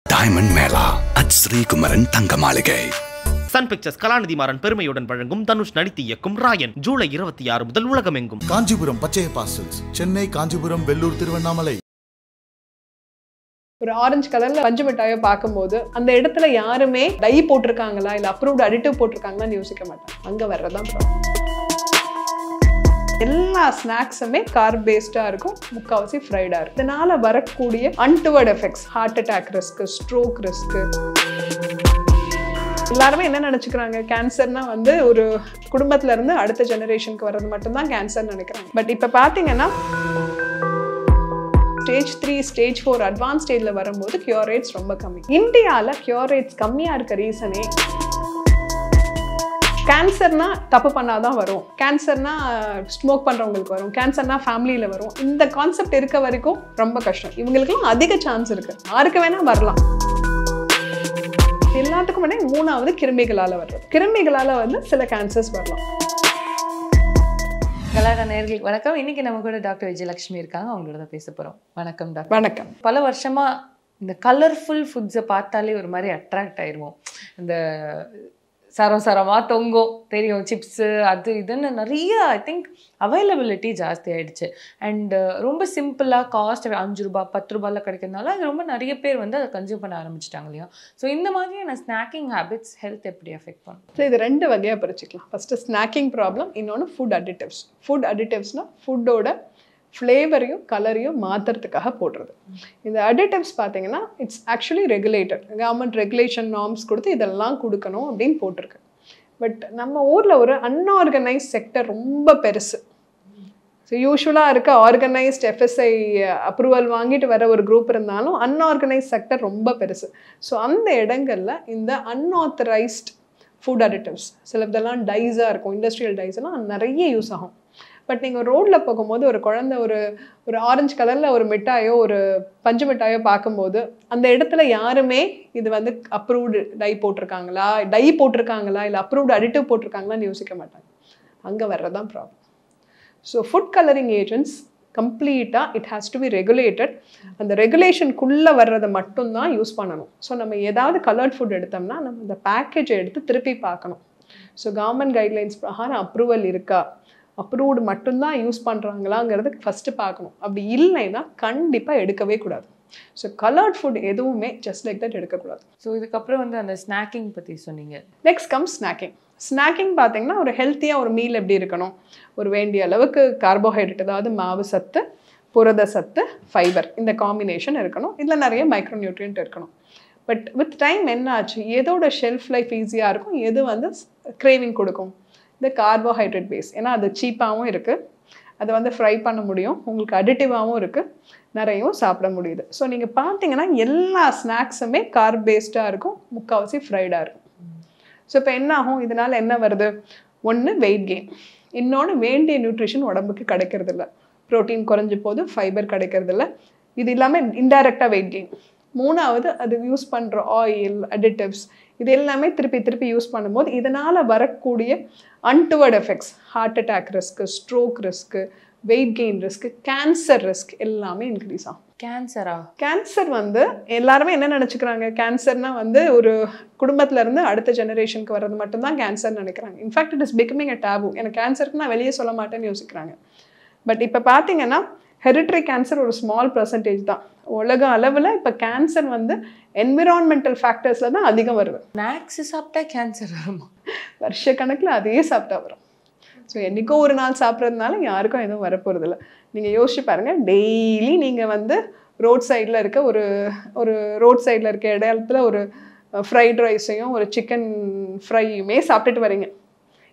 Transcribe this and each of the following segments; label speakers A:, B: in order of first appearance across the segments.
A: Diamond Mela at Sri Kumaran தங்க மாளிகை.
B: Sun pictures கலாநிதி மாறன் பெருமையுடன் வழங்கும் தனுஷ் நடித்து இயக்கும் ராயன் ஜூலை 26 முதல் உலகமெங்கும்.
C: காஞ்சிபுரம் பச்சைய பார்சல்ஸ், சென்னை, காஞ்சிபுரம், வெள்ளூர், திருவண்ணாமலை.
D: ஒரு ஆரஞ்சு கலர்ல பஞ்சு மிட்டாயை பார்க்கும்போது அந்த இடத்துல யாருமே டை போட்டிருக்காங்களா இல்ல அப்ரூவ்டு அடிட்டிவ் போட்டிருக்காங்களான்னு யோசிக்க மாட்டாங்க. அங்க வர்றதான் ப்ராப்ளம். எல்லா ஸ்நாக்ஸுமே கார்ப் பேஸ்டா இருக்கும், முக்காவாசி ஃப்ரைடா இருக்கும். இதனால வரக்கூடிய untoward effects, heart attack risk, stroke risk. எல்லாருமே என்ன நினைச்சுக்கிறாங்க, கேன்சர்னா வந்து ஒரு குடும்பத்துல இருந்து அடுத்த ஜெனரேஷனுக்கு வர்றது மட்டும்தான் கேன்சர் நினைக்கிறாங்க. பட் இப்ப பாத்தீங்கன்னா ஸ்டேஜ் 3 ஸ்டேஜ் 4 அட்வான்ஸ் ஸ்டேஜ்ல வரும்போது கியூர் ரேட்ஸ் ரொம்ப கம்மி. இந்தியாவில் கியூர் ரேட்ஸ் கம்மியா இருக்க ரீசனே, கேன்சர்னா தப்பு பண்ணாதான் வரும், கேன்சர்னா ஸ்மோக் பண்றவங்களுக்கு வரும், கேன்சர்னா ஃபேமிலியில வரும். இந்த கான்செப்ட் இருக்க வரைக்கும் ரொம்ப கஷ்டம். இவங்களுக்குலாம் அதிக சான்ஸ் இருக்கு, யாருக்கு வேணா வரலாம். எல்லாத்துக்கும் முன்னாடி மூணாவது கிருமிகளால வர்றது. கிருமிகளால வந்து சில கேன்சர்ஸ் வரலாம்.
E: கலாடா நேயர்களுக்கு வணக்கம். இன்னைக்கு நம்ம கூட டாக்டர் விஜயலட்சுமி இருக்காங்க, அவங்களோட தான் பேச போறோம். வணக்கம் டாக்டர்.
D: வணக்கம்.
E: பல வருஷமா இந்த கலர்ஃபுல் ஃபுட்ஸை பார்த்தாலே ஒரு மாதிரி அட்ராக்ட் ஆயிடுவோம். இந்த சரமா தொங்கும் தெரியும், சிப்ஸு அது இதுன்னு நிறைய ஐ திங்க் அவைலபிலிட்டி ஜாஸ்தி ஆயிடுச்சு. அண்ட் ரொம்ப சிம்பிளாக காஸ்ட் 5 ரூபா 10 ரூபாயில் கிடைக்கிறதுனால அது ரொம்ப நிறைய பேர் வந்து அதை கன்சியூம் பண்ண ஆரம்பிச்சிட்டாங்க இல்லையா? ஸோ இந்த மாதிரியான ஸ்நாக்கிங் ஹேபிட்ஸ் ஹெல்த் எப்படி எஃபெக்ட் பண்ணும்?
D: ஸோ இது ரெண்டு வகையாக பிரிச்சுக்கலாம். ஃபஸ்ட்டு ஸ்நாக்கிங் ப்ராப்ளம், இன்னொன்று ஃபுட் அடிட்டிவ்ஸ். ஃபுட் அடிட்டிவ்ஸ்னால் ஃபுட்டோட ஃப்ளேவரையும் கலரையும் மாற்றுறதுக்காக போடுறது. இந்த அடிட்டிவ்ஸ் பார்த்தீங்கன்னா it's actually regulated, government regulation norms கொடுத்து இதெல்லாம் கொடுக்கணும் அப்படின்னு போட்டிருக்கு. பட் நம்ம ஊரில் ஒரு அன்ஆர்கனைஸ் செக்டர் ரொம்ப பெருசு. ஸோ யூஸ்வலாக இருக்க ஆர்கனைஸ்ட் எஃப்எஸ்ஐ அப்ரூவல் வாங்கிட்டு வர ஒரு குரூப் இருந்தாலும் அன்ஆர்கனைஸ் செக்டர் ரொம்ப பெருசு. ஸோ அந்த இடங்களில் இந்த அன்ஆத்தரைஸ்ட் ஃபுட் அடிட்டிவ்ஸ், சில இதெல்லாம் டைஸாக இருக்கும், இண்டஸ்ட்ரியல் டைஸ்லாம் நிறைய யூஸ் ஆகும். பட் நீங்கள் ரோட்டில் போகும்போது ஒரு குழந்தை ஒரு ஆரஞ்சு கலரில் ஒரு மிட்டாயோ ஒரு பஞ்சு மிட்டாயோ பார்க்கும்போது அந்த இடத்துல யாருமே இது வந்து அப்ரூவ்டு டை போட்டிருக்காங்களா இல்லை அப்ரூவ்டு அடிட்டிவ் போட்டிருக்காங்களான்னு யோசிக்க மாட்டாங்க. அங்கே வர்றதான் problem. So food colouring agents கம்ப்ளீட்டாக it has to be regulated. அந்த ரெகுலேஷனுக்குள்ளே வர்றதை மட்டும்தான் யூஸ் பண்ணணும். ஸோ நம்ம ஏதாவது கலர்ட் ஃபுட் எடுத்தோம்னா நம்ம அந்த பேக்கேஜை எடுத்து திருப்பி பார்க்கணும். ஸோ கவர்மெண்ட் கைட்லைன்ஸ் பிரகாரம் அப்ரூவல் இருக்கா, அப்ரூவ்டு மட்டும்தான் யூஸ் பண்ணுறாங்களாங்கிறது ஃபஸ்ட்டு பார்க்கணும். அப்படி இல்லைன்னா கண்டிப்பாக எடுக்கவே கூடாது. ஸோ கலர்ட் ஃபுட் எதுவுமே ஜஸ்ட் லைக் தட் எடுக்கக்கூடாது.
E: ஸோ இதுக்கப்புறம் வந்து அந்த ஸ்நாக்கிங் பற்றி சொன்னீங்க.
D: Next come snacking. ஸ்நாக்கிங் பார்த்தீங்கன்னா ஒரு ஹெல்த்தியாக ஒரு மீல் எப்படி இருக்கணும், ஒரு வேண்டிய அளவுக்கு கார்போஹைட்ரேட், அதாவது மாவு சத்து, புரத சத்து, ஃபைபர், இந்த காம்பினேஷன் இருக்கணும். இதில் நிறைய மைக்ரோ நியூட்ரியன்ட் இருக்கணும். பட் வித் டைம் என்ன ஆச்சு, எதோட ஷெல்ஃப் லைஃப் ஈஸியாக இருக்கும், எது வந்து கிரேவிங் கொடுக்கும், இந்த கார்போஹைட்ரேட் பேஸ். ஏன்னா அது சீப்பாகவும் இருக்குது, அதை வந்து ஃப்ரை பண்ண முடியும், உங்களுக்கு அடிட்டிவாகவும் இருக்குது, நிறையவும் சாப்பிட முடியுது. ஸோ நீங்கள் பார்த்தீங்கன்னா எல்லா ஸ்நாக்ஸுமே கார்ப் பேஸ்டாக இருக்கும், முக்கால்வாசி ஃப்ரைடாக இருக்கும். ஸோ இப்போ என்ன ஆகும், இதனால் என்ன வருது, ஒன்று வெயிட் கெயின், இன்னொன்று வேண்டிய நியூட்ரிஷன் உடம்புக்கு கிடைக்கிறதில்ல, ப்ரோட்டீன் குறைஞ்சி போது, ஃபைபர் கிடைக்கிறதில்ல, இது இல்லாமல் இன்டைரக்டாக வெயிட் கெயின். மூணாவது அது யூஸ் பண்ணுற ஆயில், அடிட்டிவ்ஸ், இது எல்லாமே திருப்பி யூஸ் பண்ணும்போது இதனால் வரக்கூடிய untoward effects, heart attack risk, stroke risk, weight gain risk, cancer risk எல்லாமே இன்க்ரீஸ் ஆகும்.
E: கேன்சரா?
D: கேன்சர் வந்து எல்லாருமே என்ன நினச்சிக்கிறாங்க, கேன்சர்னா வந்து ஒரு குடும்பத்துல இருந்து அடுத்த ஜெனரேஷனுக்கு வர்றது மட்டும்தான் கேன்சர் நினைக்கிறாங்க. In fact it is becoming a tab. எனக்கு கேன்சருக்கு நான் வெளியே சொல்ல மாட்டேன்னு யோசிக்கிறாங்க. பட் இப்போ பார்த்தீங்கன்னா ஹெரிட்ரி கேன்சர் ஒரு ஸ்மால் பர்சன்டேஜ் தான். உலக அளவில் இப்போ கேன்சர் வந்து என்விரான்மெண்டல் ஃபேக்டர்ஸில் தான் அதிகம் வருது.
E: ஸ்நாக்ஸ் சாப்பிட்டா கேன்சர் வருமா?
D: வருஷக்கணக்கில் அதையே சாப்பிட்டா வரும். ஸோ என்றைக்கோ ஒரு நாள் சாப்பிட்றதுனால யாருக்கும் எதுவும் வரப்போகிறதில்ல. நீங்கள் யோசிச்சு பாருங்கள், டெய்லி நீங்கள் வந்து ரோட் சைடில் இருக்க ஒரு ரோட் சைடில் இருக்க இடத்துல ஒரு ஃப்ரைட் ரைஸையும் ஒரு சிக்கன் ஃப்ரையுமே சாப்பிட்டுட்டு வரீங்க.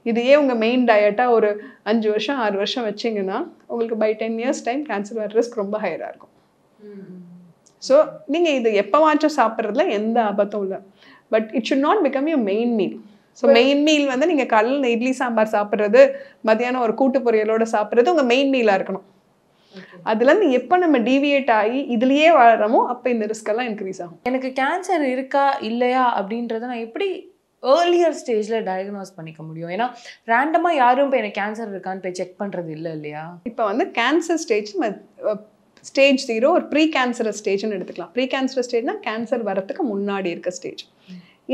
D: இதையே உங்கள் மெயின் டயட்டாக ஒரு 5 வருஷம் 6 வருஷம் வச்சிங்கன்னா உங்களுக்கு பை 10 years டைம் கேன்சர் வர ரிஸ்க் ரொம்ப ஹையராக இருக்கும். ஸோ நீங்கள் இது எப்போவாச்சும் சாப்பிட்றதுல எந்த ஆபத்தும் இல்லை. But it should not become you main meal. So main meal வந்து நீங்கள் காலையில் இட்லி சாம்பார் சாப்பிட்றது, மத்தியானம் ஒரு கூட்டு பொரியலோடு சாப்பிட்றது உங்கள் மெயின் மீலாக இருக்கணும். அதுலேருந்து எப்போ நம்ம டீவியேட் ஆகி இதுலேயே வளரமோ அப்போ இந்த ரிஸ்கெல்லாம் இன்க்ரீஸ் ஆகும்.
E: எனக்கு கேன்சர் இருக்கா இல்லையா அப்படின்றத நான் எப்படி ஏர்லியர் ஸ்டேஜில் டயக்னோஸ் பண்ணிக்க முடியும்? ஏன்னா ரேண்டமாக யாரும் இப்போ எனக்கு கேன்சர் இருக்கான்னு போய் செக் பண்ணுறது இல்லை இல்லையா?
D: இப்போ வந்து கேன்சர் ஸ்டேஜ் ஸ்டேஜ் 0 ஒரு ப்ரீ கேன்சரஸ் ஸ்டேஜ்னு எடுத்துக்கலாம். ப்ரீ கேன்சரஸ் ஸ்டேஜ்னா கேன்சர் வரத்துக்கு முன்னாடி இருக்க ஸ்டேஜ்.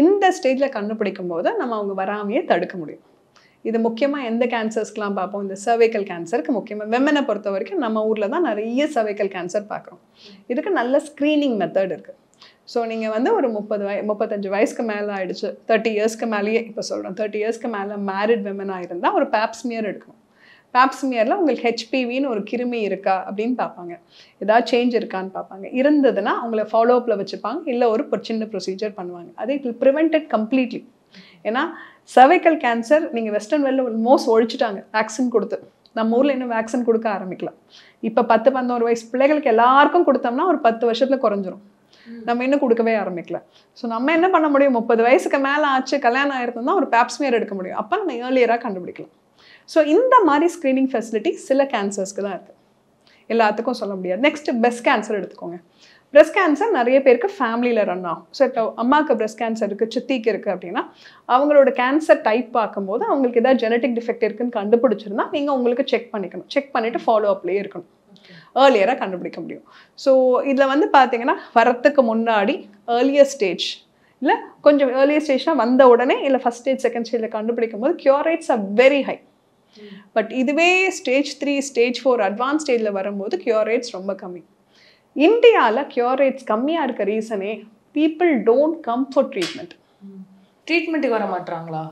D: இந்த ஸ்டேஜில் கண்டுபிடிக்கும் போது நம்ம அவங்க வராமையே தடுக்க முடியும். இது முக்கியமாக எந்த கேன்சர்ஸ்க்கெலாம் பார்ப்போம், இந்த சர்வைக்கல் கேன்சருக்கு முக்கியமாக விமனை பொறுத்த வரைக்கும் நம்ம ஊரில் தான் நிறைய சர்வைக்கல் கேன்சர் பார்க்குறோம். இதுக்கு நல்ல ஸ்க்ரீனிங் மெத்தட் இருக்குது. ஸோ நீங்கள் வந்து ஒரு 35 வயசுக்கு மேலே ஆகிடுச்சு, 30 இயர்ஸ்க்கு மேலேயே இப்போ சொல்கிறோம், 30 இயர்ஸ்க்கு மேலே மேரிட் விமனாக இருந்தால் ஒரு பேப்ஸ்மியர் எடுக்கணும். பேப்ஸ்மியரில் உங்களுக்கு ஹெச்பிவின்னு ஒரு கிருமி இருக்கா அப்படின்னு பார்ப்பாங்க, ஏதாவது சேஞ்ச் இருக்கான்னு பார்ப்பாங்க. இருந்ததுன்னா அவங்கள ஃபாலோஅப்பில் வச்சுப்பாங்க, இல்லை ஒரு சின்ன ப்ரொசீஜர் பண்ணுவாங்க. அது இட் வில் ப்ரிவென்டட் கம்ப்ளீட்லி. ஏன்னா சர்வைக்கல் கேன்சர் நீங்கள் வெஸ்டர்ன் வேர்ல்டில் ஆல்மோஸ்ட் ஒழிச்சிட்டாங்க வேக்சின் கொடுத்து. நம்ம ஊரில் இன்னும் வேக்சின் கொடுக்க ஆரம்பிக்கலாம். இப்போ 10-11 வயசு பிள்ளைகளுக்கு எல்லாருக்கும் கொடுத்தோம்னா ஒரு 10 வருஷத்தில் குறைஞ்சிரும். நம்ம இன்னும் கொடுக்கவே ஆரம்பிக்கல. ஸோ நம்ம என்ன பண்ண முடியும், 30 வயசுக்கு மேலே ஆச்சு, கல்யாணம் ஆயிருந்தோம்னா ஒரு பேப்ஸ்மியர் எடுக்க முடியும். அப்போ நம்ம ஏர்லியராக கண்டுபிடிக்கலாம். ஸோ இந்த மாதிரி ஸ்க்ரீனிங் ஃபெசிலிட்டி சில கேன்சர்ஸ்க்கு தான் இருக்குது, எல்லாத்துக்கும் சொல்ல முடியாது. நெக்ஸ்ட் பிரஸ்ட் கேன்சர் எடுத்துக்கோங்க. பிரஸ்ட் கேன்சர் நிறைய பேருக்கு ஃபேமிலியில் ரன் ஆகும். ஸோ இப்போ அம்மாவுக்கு பிரஸ்ட் கேன்சர் இருக்குது, சித்திக்கு இருக்குது அப்படின்னா அவங்களோட கேன்சர் டைப் பார்க்கும்போது அவங்களுக்கு ஏதாவது ஜெனட்டிக் டிஃபெக்ட் இருக்குன்னு கண்டுபிடிச்சிருந்தா நீங்கள் உங்களுக்கு செக் பண்ணிக்கணும். செக் பண்ணிவிட்டு ஃபாலோ அப்லேயே இருக்கணும், ஏர்லியராக கண்டுபிடிக்க முடியும். ஸோ இதில் வந்து பார்த்தீங்கன்னா வரத்துக்கு முன்னாடி ஏர்லியர் ஸ்டேஜ் இல்லை கொஞ்சம் ஏர்லியர் ஸ்டேஜ்னால் வந்த உடனே இல்லை ஃபஸ்ட் ஸ்டேஜ் செகண்ட் ஸ்டேஜில் கண்டுபிடிக்கும் போது cure rates are very high. But இதுவே ஸ்டேஜ் 3 ஸ்டேஜ் 4 அட்வான்ஸ் ஸ்டேஜில் வரும்போது க்யூர் ரேட்ஸ் ரொம்ப கம்மி. இந்தியாவில் க்யூர் ரேட்ஸ் கம்மியாக இருக்க ரீசனே people don't come for treatment.
E: ட்ரீட்மெண்ட்டுக்கு வர மாட்டாங்களா?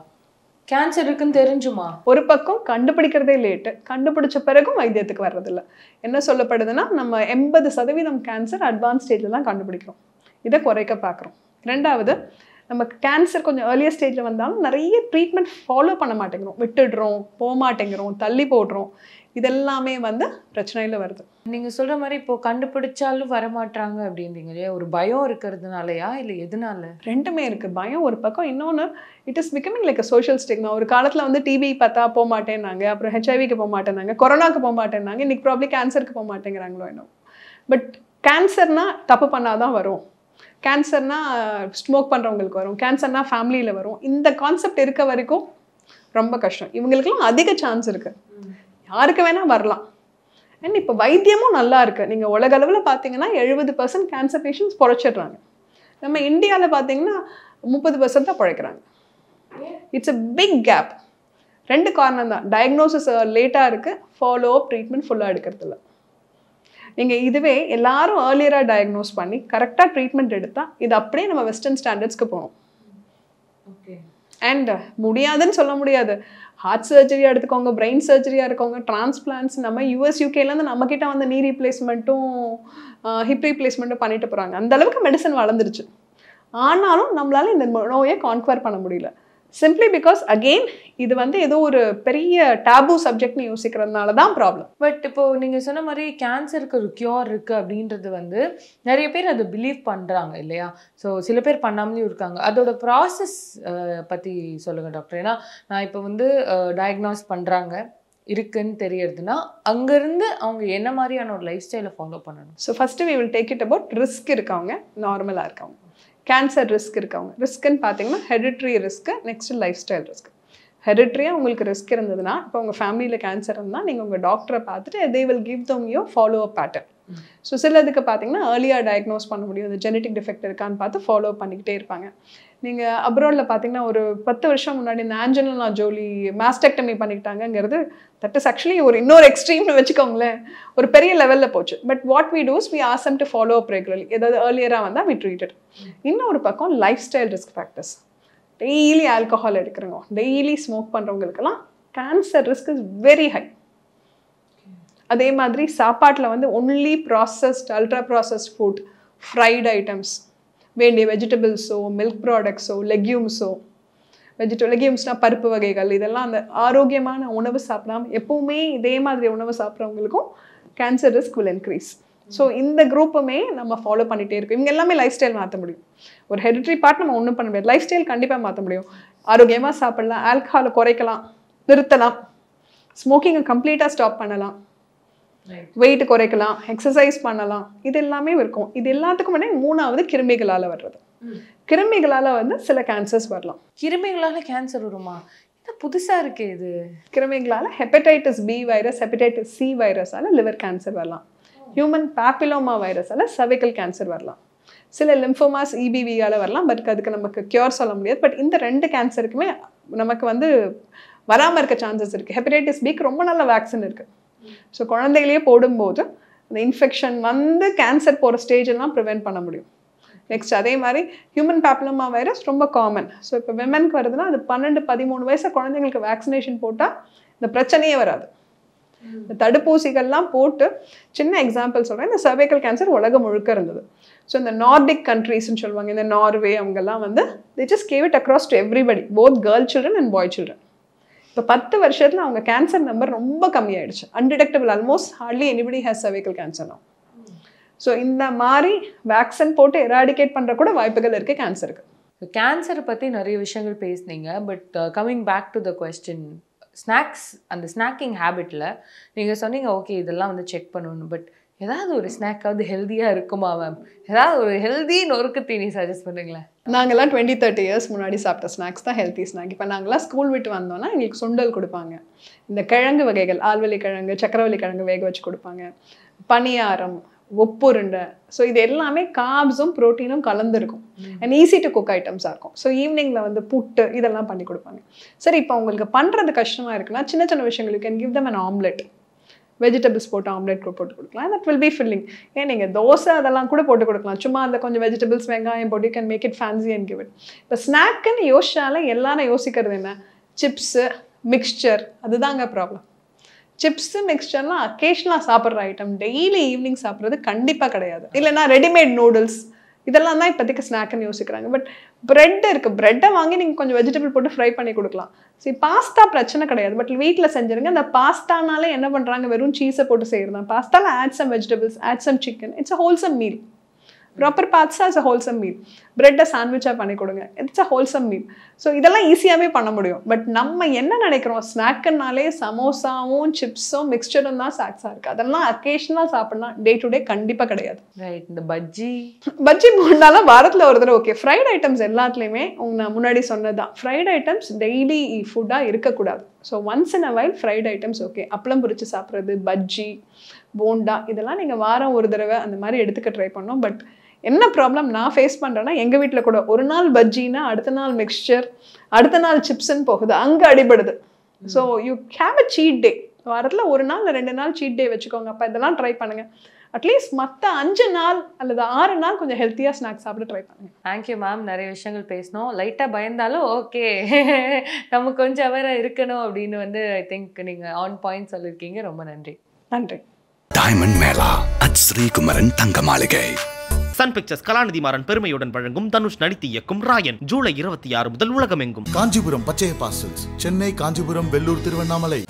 E: கேன்சர் இருக்குன்னு தெரிஞ்சுமா?
D: ஒரு பக்கம் கண்டுபிடிக்கிறதே லேட்டு, கண்டுபிடிச்ச பிறகும் வைத்தியத்துக்கு வர்றதில்ல. என்ன சொல்லப்படுதுன்னா நம்ம 80% கேன்சர் அட்வான்ஸ் ஸ்டேஜில் தான் கண்டுபிடிக்கிறோம். இதை குறைக்க பார்க்குறோம். ரெண்டாவது, நமக்கு கேன்சர் கொஞ்சம் ஏர்லியர் ஸ்டேஜில் வந்தாலும் நிறைய ட்ரீட்மெண்ட் ஃபாலோ பண்ண மாட்டேங்கிறோம், விட்டுடுறோம், போக மாட்டேங்கிறோம், தள்ளி போடுறோம். இதெல்லாமே வந்து பிரச்சனையில் வருது.
E: நீங்கள் சொல்கிற மாதிரி இப்போது கண்டுபிடிச்சாலும் வரமாட்டாங்க அப்படின்றீங்க இல்லையா? ஒரு பயம் இருக்கிறதுனாலயா இல்லை எதனால?
D: ரெண்டுமே இருக்குது. பயம் ஒரு பக்கம், இன்னொன்று it is becoming like a social stigma. ஒரு காலத்தில் வந்து டிபி பார்த்தா போக மாட்டேன்னாங்க, அப்புறம் ஹெச்ஐவிக்கு போக மாட்டேன்னாங்க, கொரோனாக்கு போக மாட்டேன்னாங்க, இன்றைக்கி ப்ராப்ளி கேன்சருக்கு போக மாட்டேங்கிறாங்களோ என்ன. பட் கேன்சர்னா தப்பு பண்ணாதான் வரும், கேன்சர்னா ஸ்மோக் பண்ணுறவங்களுக்கு வரும், கேன்சர்னா ஃபேமிலியில் வரும். இந்த கான்செப்ட் இருக்க வரைக்கும் ரொம்ப கஷ்டம். இவங்களுக்கெல்லாம் அதிக சான்ஸ் இருக்குது, யாருக்கு வேணால் வரலாம். அண்ட் இப்போ வைத்தியமும் நல்லா இருக்குது. நீங்கள் உலக அளவில் பார்த்தீங்கன்னா 70% கேன்சர் பேஷண்ட்ஸ் பொழைச்சிடுறாங்க. நம்ம இந்தியாவில் பார்த்தீங்கன்னா 30% தான் பிழைக்கிறாங்க. It's a big gap. ரெண்டு காரணம் தான். டயக்னோசிஸ் லேட்டாக இருக்குது, ஃபாலோ அப் ட்ரீட்மெண்ட் ஃபுல்லாக எடுக்கிறதில்ல. நீங்கள் இதுவே எல்லாரும் ஏர்லியராக டயக்னோஸ் பண்ணி கரெக்டாக ட்ரீட்மெண்ட் எடுத்தால் இது அப்படியே நம்ம வெஸ்டர்ன் ஸ்டாண்டர்ட்ஸ்க்கு போகணும்.
E: ஓகே.
D: அண்ட் முடியாதுன்னு சொல்ல முடியாது. ஹார்ட் சர்ஜரியாக எடுத்துக்கோங்க, பிரெயின் சர்ஜரியாக இருக்கவங்க, டிரான்ஸ்பிளான்ஸ், நம்ம US UKலேருந்து நம்மக்கிட்ட வந்து நீ ரீப்ளேஸ்மெண்ட்டும் ஹிப் ரீப்ளேஸ்மெண்ட்டும் பண்ணிட்டு போகிறாங்க. அந்தளவுக்கு மெடிசன் வளர்ந்துருச்சு. ஆனாலும் நம்மளால இந்த நோயை கான்குவர் பண்ண முடியல. சிம்பிளி பிகாஸ் அகெயின் இது வந்து ஏதோ ஒரு பெரிய டேபு சப்ஜெக்ட்னு யோசிக்கிறதுனால தான் ப்ராப்ளம்.
E: பட் இப்போது நீங்கள் சொன்ன மாதிரி கேன்சருக்கு ஒரு க்யூர் இருக்குது அப்படின்றது வந்து நிறைய பேர் அதை பிலீவ் பண்ணுறாங்க இல்லையா? ஸோ சில பேர் பண்ணாமலேயும் இருக்காங்க. அதோட ப்ராசஸ் பற்றி சொல்லுங்கள் டாக்டர். ஏன்னா நான் இப்போ வந்து டயக்னாஸ் பண்ணுறாங்க இருக்குன்னு தெரியறதுன்னா அங்கேருந்து அவங்க என்ன மாதிரியான ஒரு லைஃப் ஸ்டைலை ஃபாலோ பண்ணணும்?
D: So first we will take it about risk இருக்கவங்க, நார்மலாக இருக்கவங்க, கேன்சர் ரிஸ்க் இருக்கவங்க. ரிஸ்க்குன்னு பார்த்தீங்கன்னா hereditary risk, next life style risk. ஹெரிட்ரியாக உங்களுக்கு ரிஸ்க் இருந்ததுன்னா, இப்போ உங்கள் ஃபேமிலியில் கேன்சர் இருந்தால் நீங்கள் உங்கள் டாக்டரை பார்த்துட்டு they will give them you follow up pattern. So சிலதுக்கு பார்த்தீங்கன்னா ஏர்லியாக டயக்னோஸ் பண்ண முடியும், இந்த ஜெனட்டிக் டிஃபெக்ட் இருக்கான்னு பார்த்து ஃபாலோ பண்ணிக்கிட்டே இருப்பாங்க. நீங்கள் அப்ராடில் பார்த்தீங்கன்னா ஒரு 10 வருஷம் முன்னாடி இந்த ஆஞ்சலினா ஜோலி மாஸ்டெக்டமி பண்ணிக்கிட்டாங்கிறது தட் இஸ் ஆக்சுவலி ஒரு இன்னொரு எக்ஸ்ட்ரீம்னு வச்சுக்கோங்களேன், ஒரு பெரிய லெவலில் போச்சு. But what we does we ask them to follow up regularly. ஏதாவது ஏர்லியராக வந்தால் வி ட்ரீட்டட். இன்னொரு பக்கம் life style risk factors. Daily alcohol எடுக்கிறவங்க, டெய்லி ஸ்மோக் பண்ணுறவங்களுக்கெல்லாம் cancer risk is very high. அதே மாதிரி சாப்பாட்டில் வந்து only processed, ultra processed food, fried items, வேண்டிய வெஜிடபிள்ஸோ, மில்க் ப்ராடக்ட்ஸோ, லெக்யூம்ஸோ, லெக்யூம்ஸ்னால் பருப்பு வகைகள், இதெல்லாம் அந்த ஆரோக்கியமான உணவு சாப்பிடாம எப்பவுமே இதே மாதிரி உணவு சாப்பிட்றவங்களுக்கும் cancer risk will increase. So இந்த குரூப்புமே நம்ம ஃபாலோ பண்ணிகிட்டே இருக்கோம். இவங்க எல்லாமே லைஃப் ஸ்டைல் மாற்ற முடியும். ஒரு ஹெரிட்ரி பார்ட் நம்ம ஒன்றும் பண்ண முடியாது, லைஃப் ஸ்டைல் கண்டிப்பாக மாற்ற முடியும். ஆரோக்கியமாக சாப்பிடலாம், ஆல்கஹாலை குறைக்கலாம், நிறுத்தலாம், ஸ்மோக்கிங்கை கம்ப்ளீட்டாக ஸ்டாப் பண்ணலாம், வெயிட் குறைக்கலாம், எக்ஸசைஸ் பண்ணலாம். இது எல்லாமே இருக்கும். இது எல்லாத்துக்கும் முன்னாடி மூணாவது கிருமிகளால் வர்றது. கிருமிகளால் வந்து சில கேன்சர்ஸ் வரலாம்.
E: கிருமிகளால் கேன்சர் வருமா? இது புதுசாக இருக்கே. இது
D: கிருமிகளால் hepatitis B virus, hepatitis C வைரஸால் லிவர் கேன்சர் வரலாம். ஹியூமன் பேப்பிலோமா வைரஸால் cervical கேன்சர் வரலாம். சில லிம்ஃபோமாஸ் EBVயால் வரலாம். பட் அதுக்கு நமக்கு க்யூர் சொல்ல முடியாது. பட் இந்த 2 கேன்சருக்குமே நமக்கு வந்து வராமல் இருக்க சான்சஸ் இருக்குது. ஹெப்படைட்டிஸ் பிக்கு ரொம்ப நல்ல வேக்சின் இருக்குது. ஸோ குழந்தைகளையே போடும்போது அந்த இன்ஃபெக்ஷன் வந்து கேன்சர் போகிற ஸ்டேஜெல்லாம் ப்ரிவென்ட் பண்ண முடியும். நெக்ஸ்ட் அதே மாதிரி ஹியூமன் பேப்பிலோமா வைரஸ் ரொம்ப காமன். ஸோ இப்போ விமென்க்கு வருதுன்னா அது 12-13 வயசு குழந்தைங்களுக்கு வேக்சினேஷன் போட்டால் இந்த பிரச்சனையே வராது. இந்த தடுப்பூசிகள்லாம் போட்டு சின்ன எக்ஸாம்பிள் சொல்கிறேன். இந்த cervical கேன்சர் உலகம் முழுக்க இருந்தது. ஸோ இந்த நார்டிக் கண்ட்ரீஸ்ன்னு சொல்லுவாங்க, இந்த நார்வே அவங்கெல்லாம் வந்து they just gave it across to everybody, both girl children and boy children. இப்போ 10 வருஷத்தில் அவங்க கேன்சர் நம்பர் ரொம்ப கம்மியாயிடுச்சு. Undetectable, almost hardly anybody has cervical cancer now. So இந்த மாதிரி வேக்சின் போட்டு எராடிகேட் பண்ணுற கூட வாய்ப்புகள் இருக்குது கேன்சருக்கு.
E: கேன்சரை பற்றி நிறைய விஷயங்கள் பேசுனீங்க. But coming back to the question, snacks, அந்த ஸ்நாக்கிங் ஹேபிட்டில் நீங்கள் சொன்னீங்க ஓகே இதெல்லாம் வந்து செக் பண்ணணும். பட் ஏதாவது ஒரு ஸ்நாக்காவது ஹெல்த்தியாக இருக்குமா மேம்? ஏதாவது ஒரு ஹெல்தி நொறுக்கு தீனி சஜஸ்ட் பண்ணுங்களேன்.
D: நாங்கள்லாம் 20-30 இயர்ஸ் முன்னாடி சாப்பிட்ட ஸ்நாக்ஸ் தான் ஹெல்த்தி ஸ்நாக். இப்போ நாங்கள்லாம் ஸ்கூல் விட்டு வந்தோன்னா எங்களுக்கு சுண்டல் கொடுப்பாங்க. இந்த கிழங்கு வகைகள், ஆல்வலி கிழங்கு, சக்கரவள்ளி கிழங்கு வேக வச்சு கொடுப்பாங்க, பனியாரம், ஒப்புருண்டை. ஸோ இது எல்லாமே கார்ப்ஸும் ப்ரோட்டீனும் கலந்துருக்கும் அண்ட் ஈஸி டு குக் ஐட்டம்ஸாக இருக்கும். ஸோ ஈவினிங்கில் வந்து புட்டு இதெல்லாம் பண்ணி கொடுப்பாங்க. சரி, இப்போ உங்களுக்கு பண்ணுறது கஷ்டமாக இருக்குன்னா சின்ன சின்ன விஷயங்கள் you can give them an omelette. Vegetables போட்டு ஆம்லெட் போட்டு கொடுக்கலாம். That will be filling. ஏன் நீங்கள் தோசை அதெல்லாம் கூட போட்டு கொடுக்கலாம். சும்மா அதில் கொஞ்சம் வெஜிடபிள்ஸ் வெங்காயம் போட்டு you can make it fancy and give it. இப்போ ஸ்நாக்குன்னு யோசிச்சாலும் எல்லாரும் யோசிக்கிறது என்ன? சிப்ஸு, மிக்சர், அதுதாங்க ப்ராப்ளம். சிப்ஸு மிக்சர்லாம் அக்கேஷனலாக சாப்பிட்ற ஐட்டம், டெய்லி ஈவினிங் சாப்பிட்றது கண்டிப்பாக கிடையாது. இல்லைனா ரெடிமேட் நூடுல்ஸ் இதெல்லாம் தான் இப்போதைக்கு ஸ்நாக்குன்னு யோசிக்கிறாங்க. பட் பிரெட் இருக்குது, பிரெட்டை வாங்கி நீங்கள் கொஞ்சம் வெஜிடபிள் போட்டு ஃப்ரை பண்ணி கொடுக்கலாம். சரி, பாஸ்தா பிரச்சனை கிடையாது. பட் வீட்டில் செஞ்சுருங்க. அந்த பாஸ்தானாலே என்ன பண்ணுறாங்க, வெறும் சீஸை போட்டு செய்கிறது தான். பாஸ்தாவில் add some vegetables, add some chicken. It's a wholesome meal. Proper pasta is a wholesome meal. பிரெட்டை சாண்ட்விச்சாக பண்ணி கொடுங்க, it's a wholesome meal. So இதெல்லாம் ஈஸியாகவே பண்ண முடியும். பட் நம்ம என்ன நினைக்கிறோம், ஸ்நாக்குனாலே சமோசாவும் சிப்ஸும் மிக்சரும் தான் ஸ்நாக்ஸாக இருக்குது. அதெல்லாம் அக்கேஷனலாக சாப்பிட்லாம், டே டு டே கண்டிப்பாக கிடையாது.
E: ரைட். இந்த பஜ்ஜி
D: 3 நாளாக வாரத்தில் ஒரு தடவை ஓகே. ஃப்ரைட் ஐட்டம்ஸ் எல்லாத்துலேயுமே நான் முன்னாடி சொன்னது தான், ஃப்ரைட் ஐட்டம்ஸ் டெய்லி ஃபுட்டாக இருக்கக்கூடாது. So once in a while fried items okay. அப்பளம் பொரிச்சு சாப்பிட்றது, பஜ்ஜி, போண்டா இதெல்லாம் நீங்கள் வாரம் ஒரு தடவை அந்த மாதிரி எடுத்துக்க ட்ரை பண்ணோம். பட் என்ன ப்ராப்ளம் நான் ஃபேஸ் பண்ணுறேன்னா, எங்கள் வீட்டில் கூட ஒரு நாள் பஜ்ஜின்னா அடுத்த நாள் மிக்சர், அடுத்த நாள் சிப்ஸ்ன்னு போகுது, அங்கே அடிபடுது. So you have a cheat day. வாரத்தில் 1 நாள் 2 நாள் சீட் டே வச்சுக்கோங்க. அப்போ இதெல்லாம் ட்ரை பண்ணுங்கள். அட்லீஸ்ட் மற்ற 5 நாள் அல்லது 6 நாள் கொஞ்சம் ஹெல்த்தியாக ஸ்நாக்ஸ் சாப்பிட ட்ரை பண்ணுங்கள்.
E: Thank you ma'am. நிறைய விஷயங்கள் பேசணும். லைட்டாக பயந்தாலும் ஓகே நம்ம கொஞ்சம் அவேராக இருக்கணும் அப்படின்னு வந்து ஐ திங்க் நீங்கள் ஆன் பாயிண்ட் சொல்லியிருக்கீங்க. ரொம்ப நன்றி.
D: நன்றி.
A: டைமண்ட் மேளா அட் ஸ்ரீகுமரன் தங்க மாளிகை.
B: சன் பிக்சர்ஸ் கலாநிதி மாறன் பெருமையுடன் வழங்கும் தனுஷ் நடித்து இயக்கும் ராயன் ஜூலை 26 முதல் உலகமெங்கும்.
C: காஞ்சிபுரம் பச்சையப்பா சில்க்ஸ், சென்னை, காஞ்சிபுரம், வெள்ளூர், திருவண்ணாமலை.